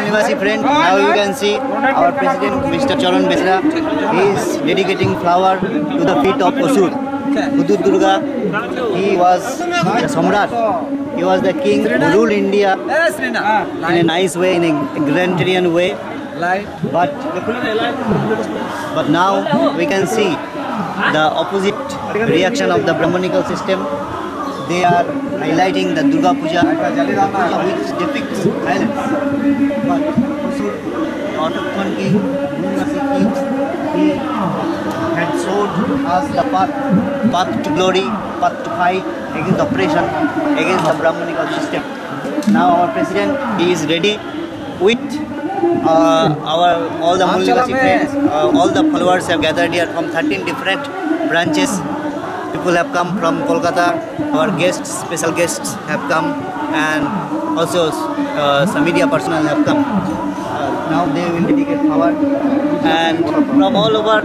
Nivasi friend, now you can see our president Mr. Charan Besra. He is dedicating flower to the feet of Asur. Hudud Durga, he was the Samrat. He was the king who ruled India in a nice way, in a egalitarian way. But now we can see the opposite reaction of the Brahmanical system. They are highlighting the Durga Puja, which depicts violence. But Asur, autochthon king, Nivasi king, he had showed us the path to glory, path to fight against oppression, against the Brahmanical system. Now our president, he is ready with all the Nivasi friends, all the followers have gathered here from 13 different branches. People have come from Kolkata. Our guests, special guests have come, and also some media personnel have come. Now they will dedicate flower, and from all over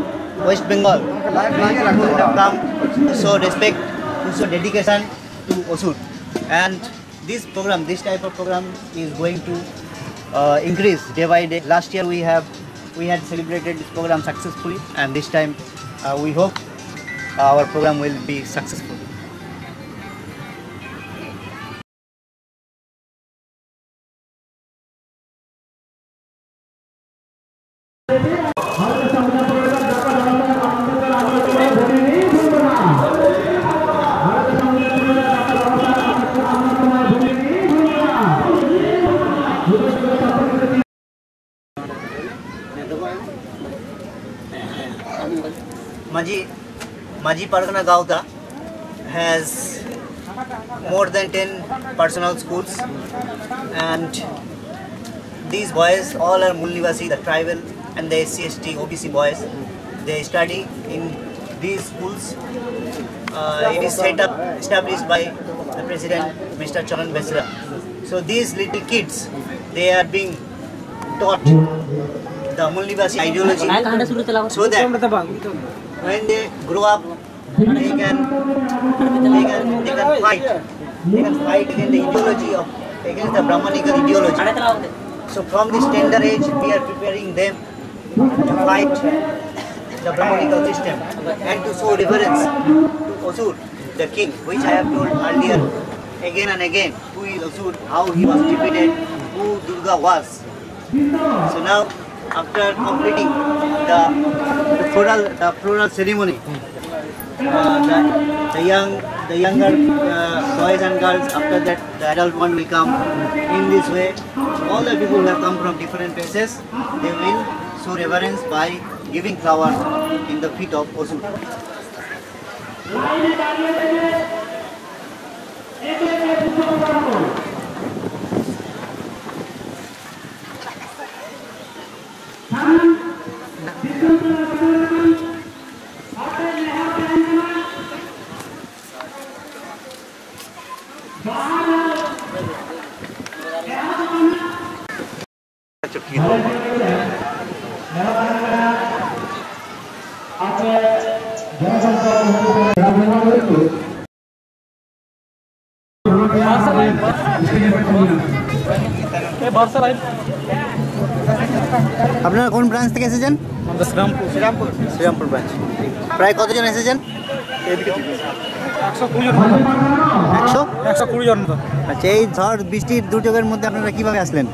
West Bengal, people have come to show respect, to show dedication to Asur. And this program, this type of program is going to increase day by day. Last year we had celebrated this program successfully, and this time we hope our program will be successful. Maji Pargana Gauta has more than 10 personal schools, and these boys all are Mul Nivasi, the tribal and the SC, ST, OBC boys. They study in these schools. It is established by the president, Mr. Charan Besra. So these little kids, they are being taught the Mul Nivasi ideology, so that when they grow up, they can fight. They can fight against the ideology against the Brahmanical ideology. So from this tender age, we are preparing them to fight the Brahmanical system and to show reverence to Asur, the king, which I have told earlier again and again, who is Asur, how he was defeated, who Durga was. So now, after completing the floral ceremony, the younger boys and girls, after that the adult one will come in this way. All the people who have come from different places, they will show reverence by giving flowers in the feet of Asur. আপনারা কোন branch থেকে এসেছেন? Serampore branch. প্রায় কতজন এসেছেন? 120 জন। আচ্ছা, এই ঝড় বৃষ্টির দুর্যোগের মধ্যে আপনারা কিভাবে আসলেন?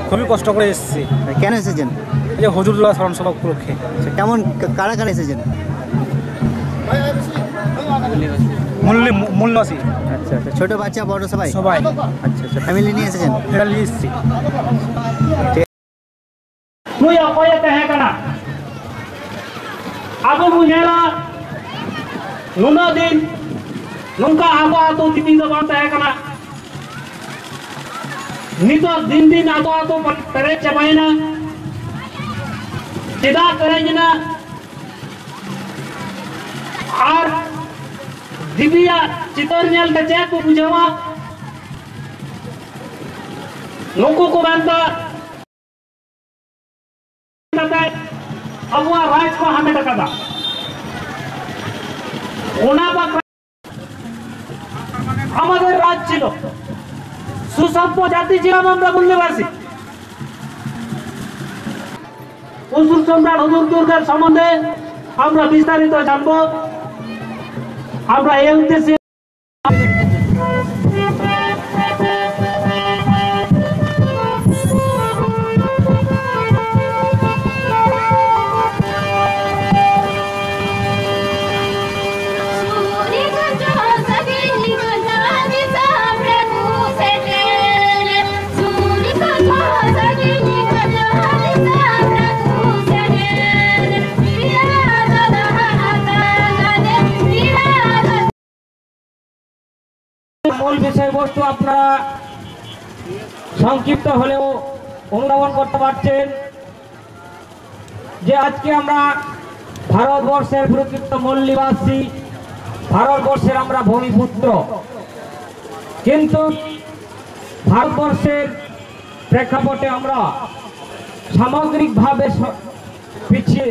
খুবই কষ্ট করে এসেছি। কেন এসেছেন? এই যে হুজুরদুল্লাহ স্মরণ সভা উপলক্ষে। কেমন কারা কারা এসেছেন? মূল নিবাসী। আচ্ছা, ছোট বাচ্চা বড় সবাই? সবাই। আচ্ছা, ফ্যামিলি নিয়ে এসেছেন? ফ্যামিলি এসেছি। তুই অপয়া তাহে কানা আবু বুঝেলা নুনা দিন নুনকা আবো আতো দিবি জবান তাহে কানা নিতো দিন দিন আতো আতো করে চাবাইনা চিদা করে না আর দিবিয়া চিতর নেল তে চেক কো বুঝাওয়া নুকু কো বান্তা अबुआ राज को हमें टका আমাদের রাজ ছিল সুসভ্য জাতি ছিলাম আমরা মূল্যবাসী অসুর সম্রাট হুজুর দুর্গার সম্বন্ধে আমরা বিস্তারিত জানব। আমরা এই উদ্দেশ্যে মূল বিষয়বস্তু আপনারা সংক্ষিপ্ত হলেও অনুধাবন করতে পারছেন যে আজকে আমরা ভারতবর্ষের প্রকৃত মূল নিবাসী, ভারতবর্ষের আমরা ভূমিপুত্র, কিন্তু ভারতবর্ষের প্রেক্ষাপটে আমরা সামগ্রিকভাবে পিছিয়ে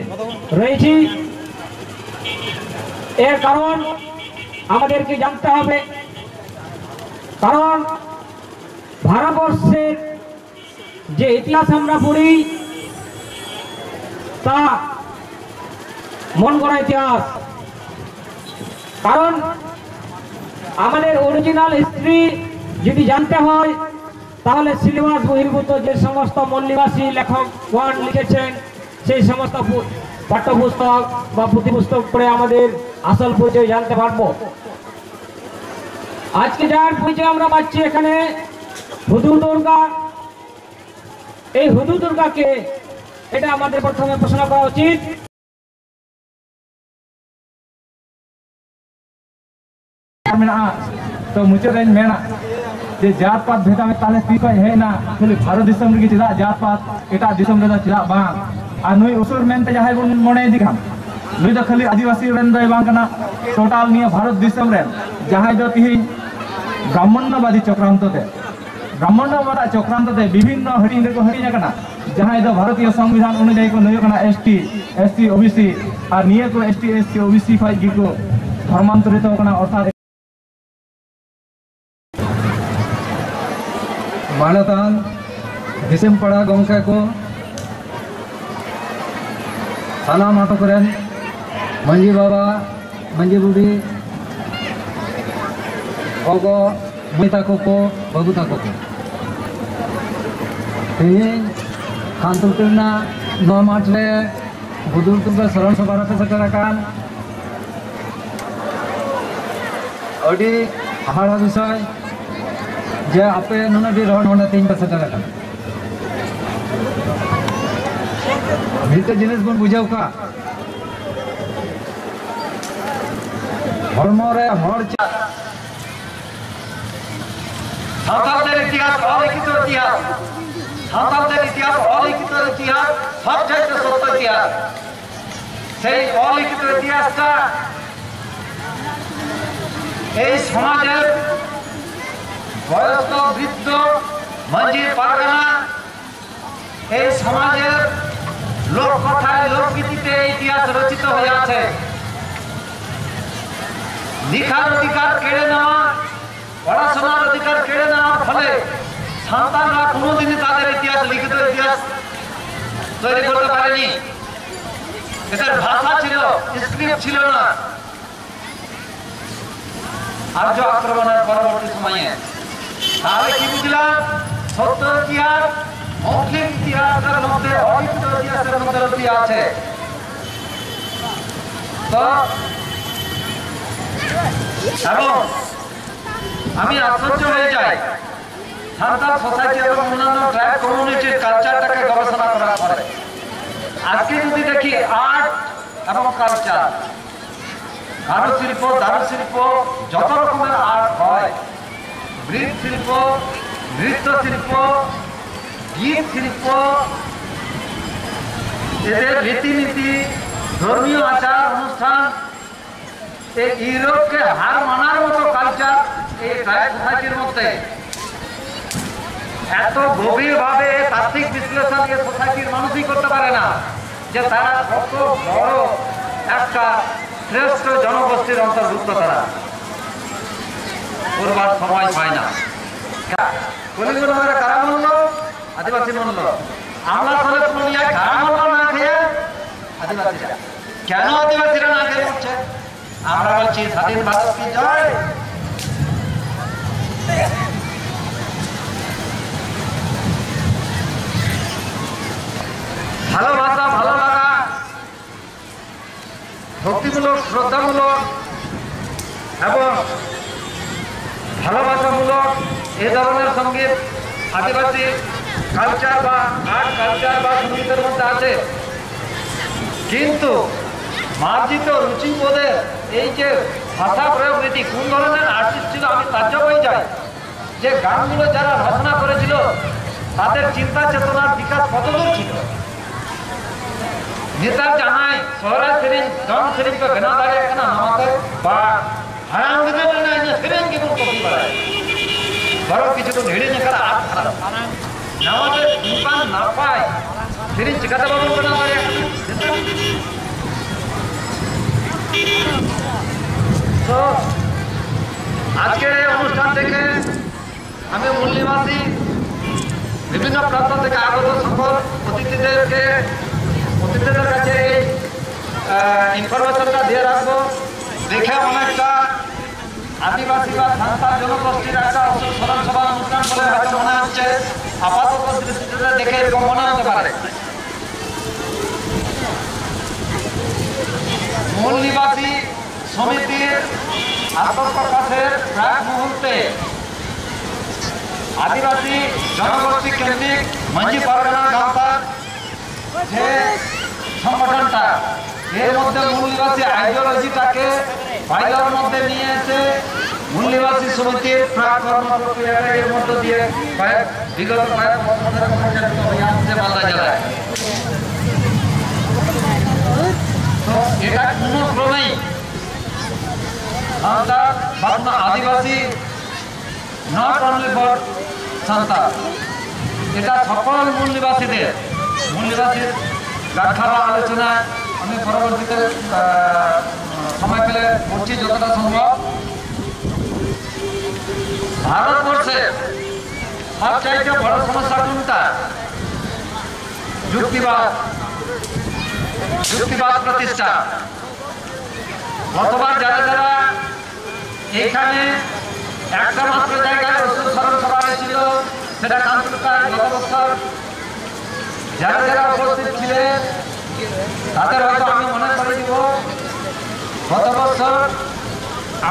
রয়েছি। এর কারণ আমাদেরকে জানতে হবে, কারণ ভারতবর্ষের যে ইতিহাস আমরা পড়ি তা মন গড়া ইতিহাস। কারণ আমাদের অরিজিনাল হিস্ট্রি যদি জানতে হয় তাহলে সিলেবাস বহির্ভূত যে সমস্ত মূলনিবাসী লেখকগণ লিখেছেন সেই সমস্ত পাঠ্যপুস্তক বা পুঁথিপুস্তক পড়ে আমাদের আসল পরিচয় জানতে পারবো। আজকে যার পরিচয় আমরা পাচ্ছি এখানে হুজুর দুর্গা, এই হুজুর দুর্গাকে এটা আমাদের প্রথমে প্রশ্ন করা উচিত। तो मुझे मेना जे जात पात भेदा में ताले तीस हेना खाली भारत दिसम रे चेदा जात पात एटा दिसम रे चेदा बांग आ नुई उसुर मेनते जहाय बन मने दिखाम नुई द खाली आदिवासी रेन दय बांग कना टोटल निया भारत दिसम रे जहाय द तिहि ब्राह्मण्यवादी चक्रांत ते विभिन्न हरिण रे को हरिण कना जहाय द भारतीय संविधान अनुयायी को नय कना एसटी ओबीसी और निया को एसटी ओबीसी फाइ gi को धर्मांतरित कना अर्थात मानतान दिसम पड़ा गंका को सालाम आटो करें मंजी बाबा मंजी बुढ़ी ओगो मुइता को बबुता को खानतुलना नौ माटले बुदुर तुगा शरण सभा पे सटराकान अडी हाड़ा विषय जे आपे नुना भी रोड होना 3 पर सटराकान मिलते जिनिस बन बुझाव का हरमरे हर সাঁওতালদের ইতিহাস অলিখিত ইতিহাস, সাঁওতালদের ইতিহাস অলিখিত ইতিহাস, সবচাইতে সত্য ইতিহাস। সেই অলিখিত ইতিহাসটা এই সমাজের বয়স্ক বৃদ্ধ মাঝি পারগানা এই সমাজের লোককথায় লোকগীতিতে ইতিহাস রচিত হয়ে আছে। লিখার অধিকার কেড়ে নেওয়া, পড়াশোনার অধিকার কেড়ে নেওয়ার ফলে সন্তানরা কোনোদিনই তাদের ইতিহাস, লিখিত ইতিহাস তৈরি করতে পারেনি। এদের ভাষা ছিল, স্ক্রিপ্ট ছিল না। আর্য আক্রমণের পরবর্তী সময়ে তাহলে কি বুঝলাম? সত্য ইতিহাস, মৌখিক ইতিহাসের মধ্যে অলিখিত ইতিহাসের মধ্যে রূপী আছে। তো এবং আমি আশ্চর্য হয়ে যাই সাঁওতাল সোসাইটি এবং অন্যান্য ট্রাইব কমিউনিটির কালচারটাকে গবেষণা করার পরে আজকে যদি দেখি আর্ট এবং কালচার, কারুশিল্প, দারুশিল্প, যত রকমের আর্ট হয়, মৃৎশিল্প, নৃত্যশিল্প, গীত শিল্প, এদের রীতিনীতি, ধর্মীয় আচার অনুষ্ঠান, এই ইউরোপকে হার মানার মতো কালচার এই ট্রাইব সোসাইটির মধ্যে। এত গভীরভাবে তাত্ত্বিক বিশ্লেষণ এই সোসাইটির মানুষই করতে পারে না যে তারা কত বড় একটা শ্রেষ্ঠ জনগোষ্ঠীর অন্তর্ভুক্ত তারা করবার সময় পায় না। কলিঙ্গ নগরে কারা মূল্য, আদিবাসী মূল্য, আমরা তাহলে পুরুলিয়ায় কারা মূল্য না খেয়ে আদিবাসীরা। কেন আদিবাসীরা না খেয়ে উঠছে? আমরা বলছি স্বাধীন ভারত কি জয়। ভালোবাসা, ভালো লাগা, ভক্তিমূলক, শ্রদ্ধামূলক এবং ভালোবাসামূলক এই ধরনের সঙ্গীত আদিবাসী কালচার বা আর্ট কালচার বা সঙ্গীতের মধ্যে আছে। কিন্তু মার্জিত রুচিবোধের এই যে ভাষা প্রয়োগ রীতি কোন ধরনের আর্টিস্ট ছিল আমি তাজ্জব হয়ে যাই যে গানগুলো যারা রচনা করেছিল তাদের চিন্তা চেতনার বিকাশ কতদূর ছিল। নেতার জানায় শহরের সেরিং জন সেরিং पे बना दाड़े ना আমাদের বা হারাম দিতে না সেরিং কি বলতে পারে বড় কিছু তো নেড়ে নেকার আট খারাপ আমাদের দোকান না পায় সেরিং চিকাতে বাবু बना दाड़े তো আজকের এই অনুষ্ঠান থেকে আমি মূল্যবাসী বিভিন্ন প্রান্ত থেকে আগত সকল অতিথিদের কাছে এই ইনফরমেশনটা দিয়ে রাখবো। দেখে অনেকটা আদিবাসী বা সান্তাল জনগোষ্ঠীর একটা স্মরণ সভা অনুষ্ঠান বলে হয়তো মনে হচ্ছে, আপাতত দৃষ্টিতে দেখে এরকম মনে হতে পারে। মূল নিবাসী সমিতির আত্মপ্রকাশের প্রাক মুহূর্তে আদিবাসী জনগোষ্ঠী কেন্দ্রিক মাঝি পারগনা গাঁওতার যে সংগঠনটা এর মধ্যে মূল নিবাসী আইডিওলজিটাকে বাইরের মধ্যে নিয়ে এসে মূল নিবাসী সমিতির প্রাক কর্মপ্রক্রিয়াটা এর মধ্য দিয়ে বিগত কয়েক বছর ধরে পরিচালিত হয়ে আসছে মালদা জেলায়। তো এটা কোনো ক্রমেই সাঁওতাল বা আদিবাসী নট অনলি ফর সাঁওতাল, এটা সকল মূল নিবাসীদের ব্যাখ্যা বা আলোচনা আমি পরবর্তীতে সময় পেলে করছি যতটা সম্ভব। ভারতবর্ষে সবচাইতে বড় সমস্যা কোনটা? যুক্তিবাদ প্রতিষ্ঠা। গতবার যারা এইখানে একটা মাত্র জায়গায় ওষুধ স্মরণ সভা হয়েছিল সেটা কান্তকার গত বছর যারা উপস্থিত ছিলেন তাদের হয়তো আমি মনে করে দিব, গত বছর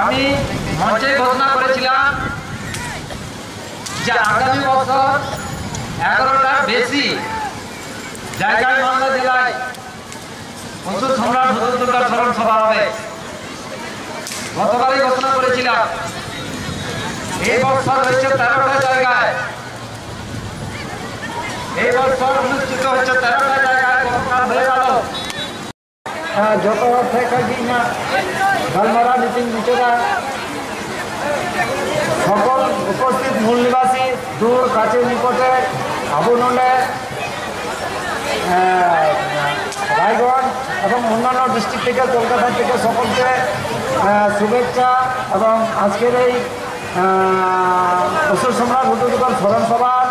আমি মঞ্চে ঘোষণা করেছিলাম যে আগামী বছর 11টার বেশি জায়গায় মালদা জেলায় ওষুধ সম্রাট হুজুর দুর্গার স্মরণ সভা হবে। গতবারই ঘোষণা করেছিলাম, এই বছর হচ্ছে 13টা জায়গায়, এই বছর অনুষ্ঠিত হচ্ছে 13টা জায়গায় হয়ে গেল। যত ফ্যাকাল্টি না গালমারা মিটিং বিচরা সকল উপস্থিত মূল নিবাসী দূর কাছে নিকটে আবু নন্ডে রায়গঞ্জ এবং অন্যান্য ডিস্ট্রিক্ট থেকে কলকাতা থেকে সকলকে শুভেচ্ছা এবং আজকের এই অসুর সম্রাট হুজুর দুর্গার স্মরণ সভার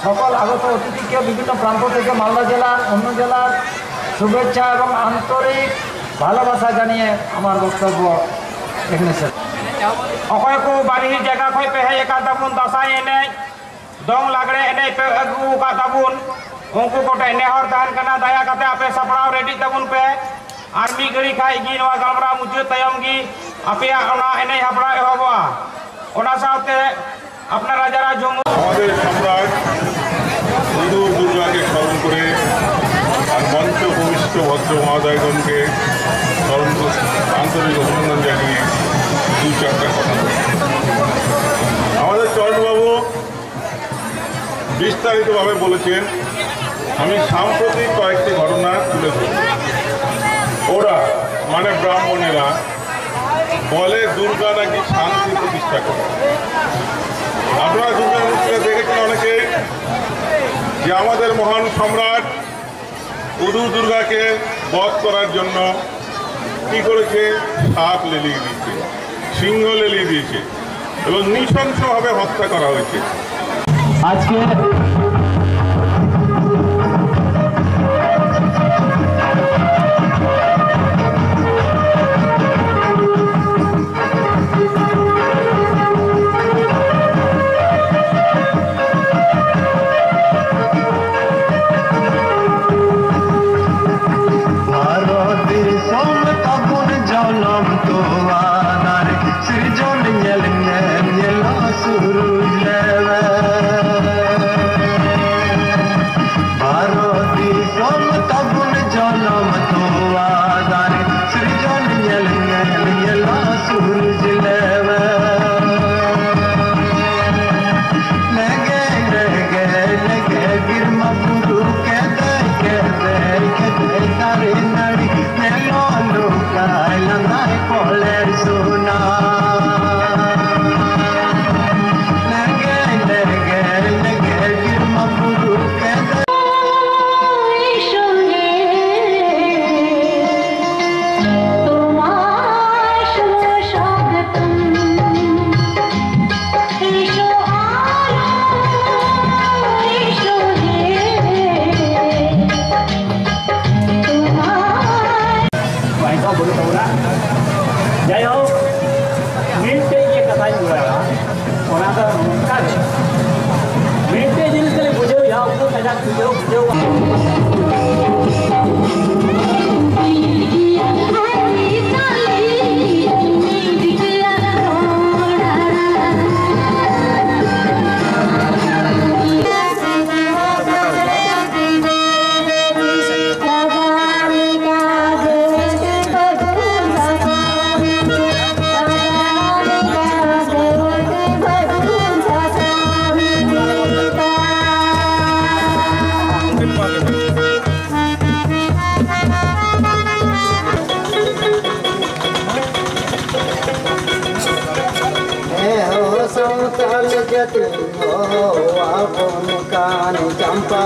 সকল আগত অতিথিকে বিভিন্ন প্রান্ত থেকে মালদা জেলার অন্য জেলার শুভেচ্ছা এবং আন্তরিক ভালোবাসা জানিয়ে আমার বক্তব্য এখানে শেষ। অকয় কো বাড়ির জায়গা খয় পে হে একা তাবুন দাসাই এনে দং লাগড়ে এনে পে আগু কা তাবুন उनको कोटे नेहर दान करना दया करते आपे सपड़ाव रेडी तबुन पे आर्मी गड़ी खाई गी नवा गलमरा मुझे तयम गी आपे ओना एने हपड़ा एहबा ओना साथे अपना राजारा जो আমাদের সম্রাট হুজুর দুর্গাকে স্মরণ করে আর মঞ্চ ভূমিষ্ঠ ভদ্র মহোদয়গণকে স্মরণ আন্তরিক অভিনন্দন জানিয়ে দু চারটা কথা। আমাদের চরণবাবু বিস্তারিতভাবে বলেছেন, আমি সাম্প্রতিক কয়েকটি ঘটনা তুলে ধরি। ওরা মানে ব্রাহ্মণেরা বলে দুর্গা নাকি শান্তি প্রতিষ্ঠা করে। আপনারা দুর্গা মূর্তিটা দেখেছেন অনেকে, যে আমাদের মহান সম্রাট হুজুর দুর্গাকে বধ করার জন্য কি করেছে? সাপ লেলিয়ে দিয়েছে, সিংহ লেলিয়ে দিয়েছে এবং নৃশংসভাবে হত্যা করা হয়েছে। আজকে चंपा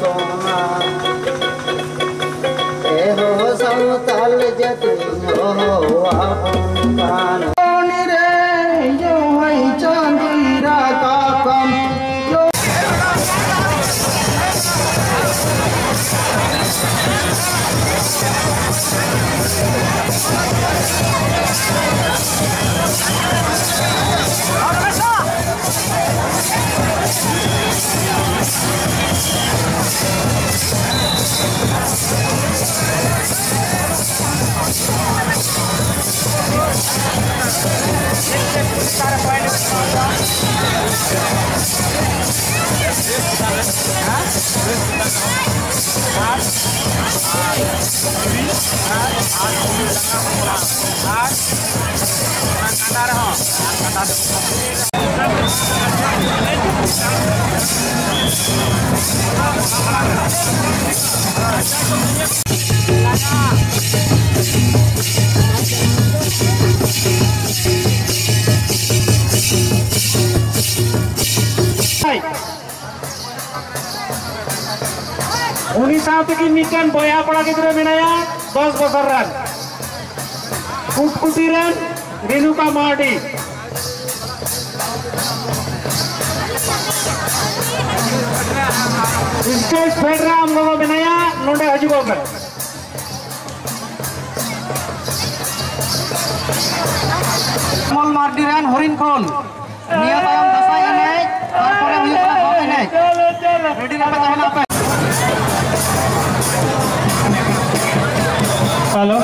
सोना हो समतल जतिन हो आपन रे जो है चांदीरा का कम उन्हीं साथ की मिटन बोया पड़ा गिद्रे मेनाया 10 बसर रन कुटकुटी रन रेणुका मार्डी स्टेज फेडरा हम लोगों मेनाया नोंडे हजुगो पे मल मार्डी रन हरिन खोल निया तायम दसाई एने तारपरे हुई करा बम एने रेडी रहे तहना पे हेलो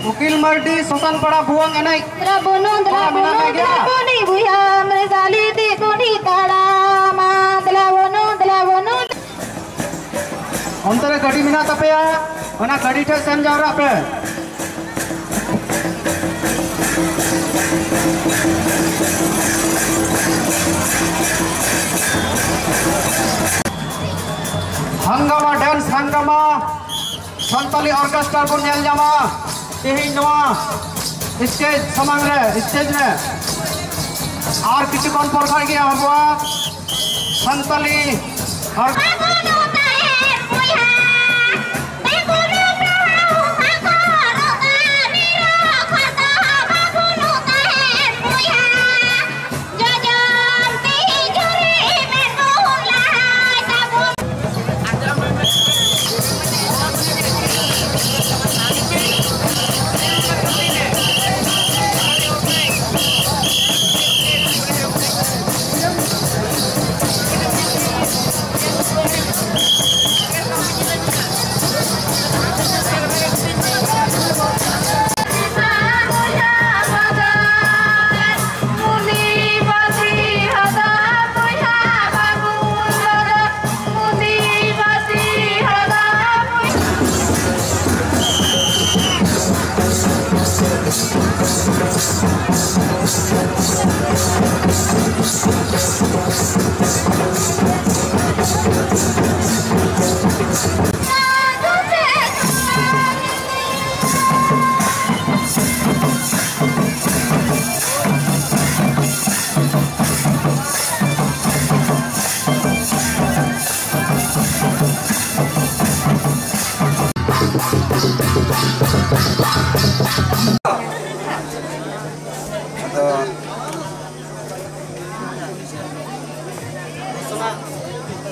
उकिल मर्डी सोसन पड़ा बुआंग एने अंतरे गाड़ी मिना तपेया ओना गाड़ी ठे सेन जावरा पे हंगामा डांस हंगामा संताली ऑर्केस्ट्रा को नेल जामा तेही नवा स्टेज समांग रे स्टेज रे और किसी कौन पर खाई गया हुआ संताली और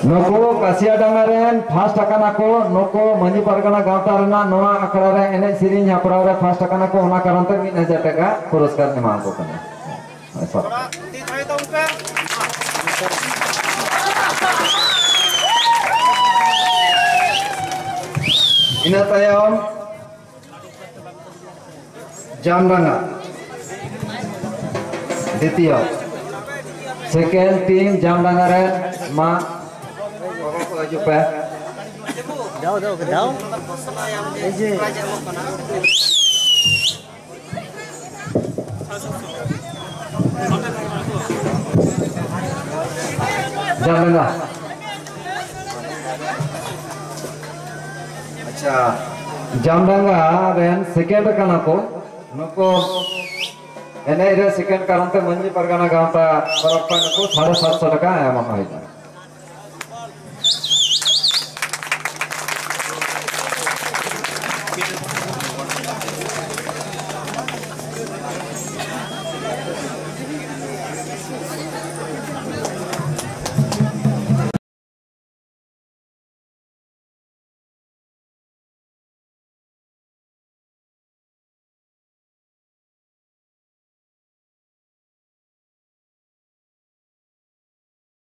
नको कासियाडांगा रेन फास्ट आकाना को नको मंजी पारगना गावता रेना नोआ आखड़ा रे एने सिरिंज हापड़ा रे फास्ट आकाना को ओना कारण ते 1000 टाका पुरस्कार एमा को कने ina tayom Jamdanga Ditya second team Jamdanga re ma Jupa Jauh jauh. Eje. Jamdanga. अच्छा Jamdanga then second kana ko nuko ene ire second karan te manji pargana gaonta korokpa nuko 750 taka emon hoita